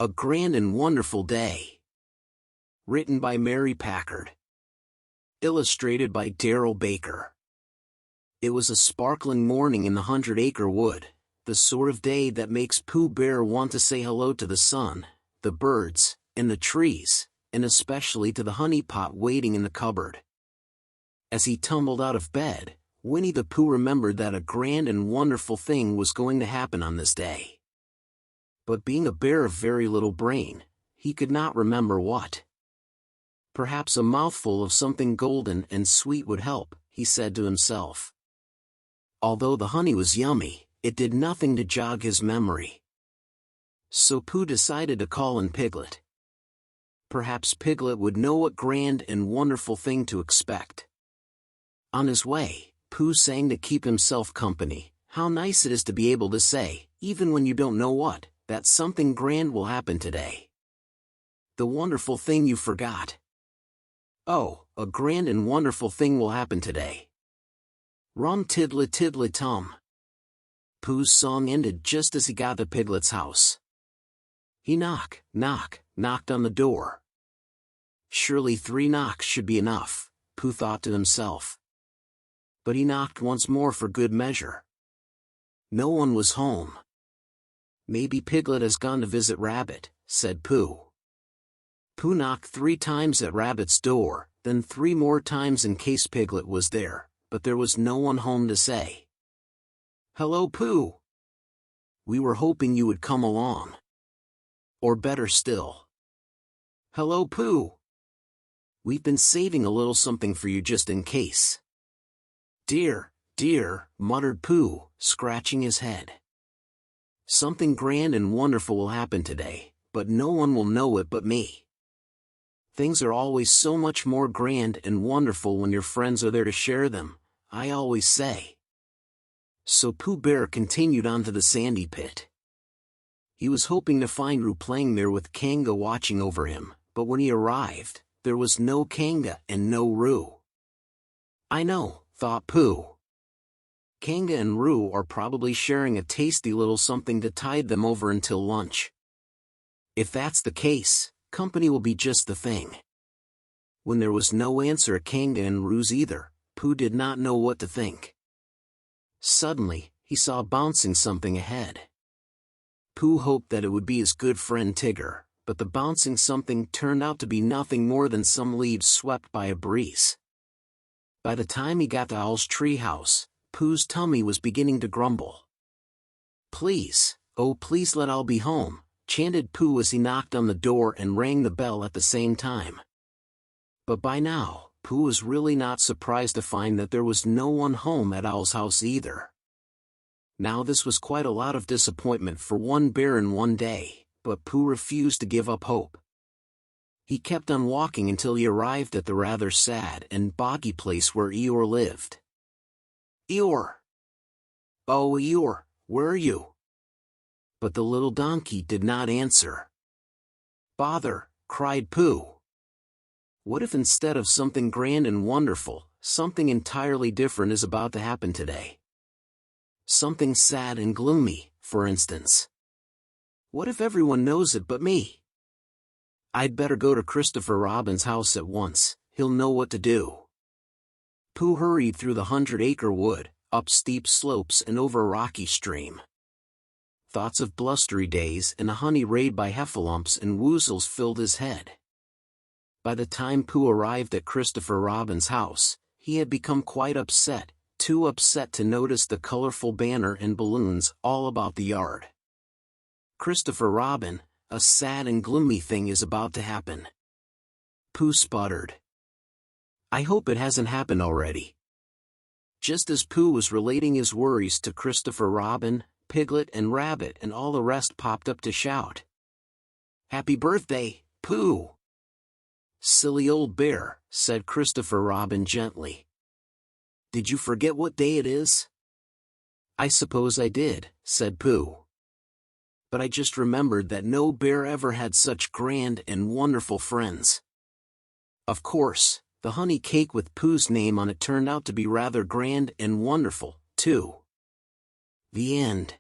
A Grand and Wonderful Day. Written by Mary Packard. Illustrated by Darrell Baker. It was a sparkling morning in the 100-acre wood, the sort of day that makes Pooh Bear want to say hello to the sun, the birds, and the trees, and especially to the honey pot waiting in the cupboard. As he tumbled out of bed, Winnie the Pooh remembered that a grand and wonderful thing was going to happen on this day. But being a bear of very little brain, he could not remember what. Perhaps a mouthful of something golden and sweet would help, he said to himself. Although the honey was yummy, it did nothing to jog his memory. So Pooh decided to call in Piglet. Perhaps Piglet would know what grand and wonderful thing to expect. On his way, Pooh sang to keep himself company. How nice it is to be able to say, even when you don't know what, that something grand will happen today. The wonderful thing you forgot. Oh, a grand and wonderful thing will happen today. Rum tiddly tiddly tum. Pooh's song ended just as he got to Piglet's house. He knocked on the door. Surely 3 knocks should be enough, Pooh thought to himself. But he knocked once more for good measure. No one was home. Maybe Piglet has gone to visit Rabbit, said Pooh. Pooh knocked 3 times at Rabbit's door, then 3 more times in case Piglet was there, but there was no one home to say. Hello, Pooh. We were hoping you would come along. Or better still. Hello, Pooh. We've been saving a little something for you just in case. Dear, muttered Pooh, scratching his head. Something grand and wonderful will happen today, but no one will know it but me. Things are always so much more grand and wonderful when your friends are there to share them, I always say. So Pooh Bear continued on to the sandy pit. He was hoping to find Roo playing there with Kanga watching over him, but when he arrived, there was no Kanga and no Roo. I know, thought Pooh. Kanga and Roo are probably sharing a tasty little something to tide them over until lunch. If that's the case, company will be just the thing. When there was no answer at Kanga and Roo's either, Pooh did not know what to think. Suddenly, he saw bouncing something ahead. Pooh hoped that it would be his good friend Tigger, but the bouncing something turned out to be nothing more than some leaves swept by a breeze. By the time he got to Owl's treehouse, Pooh's tummy was beginning to grumble. Please, oh please let Owl be home, chanted Pooh as he knocked on the door and rang the bell at the same time. But by now, Pooh was really not surprised to find that there was no one home at Owl's house either. Now this was quite a lot of disappointment for one bear in one day, but Pooh refused to give up hope. He kept on walking until he arrived at the rather sad and boggy place where Eeyore lived. Eeyore! Oh Eeyore, where are you? But the little donkey did not answer. Bother, cried Pooh. What if instead of something grand and wonderful, something entirely different is about to happen today? Something sad and gloomy, for instance. What if everyone knows it but me? I'd better go to Christopher Robin's house at once, he'll know what to do. Pooh hurried through the 100-acre wood, up steep slopes and over a rocky stream. Thoughts of blustery days and a honey raid by heffalumps and woozles filled his head. By the time Pooh arrived at Christopher Robin's house, he had become quite upset, too upset to notice the colorful banner and balloons all about the yard. Christopher Robin, a sad and gloomy thing is about to happen. Pooh sputtered. I hope it hasn't happened already. Just as Pooh was relating his worries to Christopher Robin, Piglet and Rabbit and all the rest popped up to shout. Happy birthday, Pooh! Silly old bear, said Christopher Robin gently. Did you forget what day it is? I suppose I did, said Pooh. But I just remembered that no bear ever had such grand and wonderful friends. Of course, the honey cake with Pooh's name on it turned out to be rather grand and wonderful, too. The end.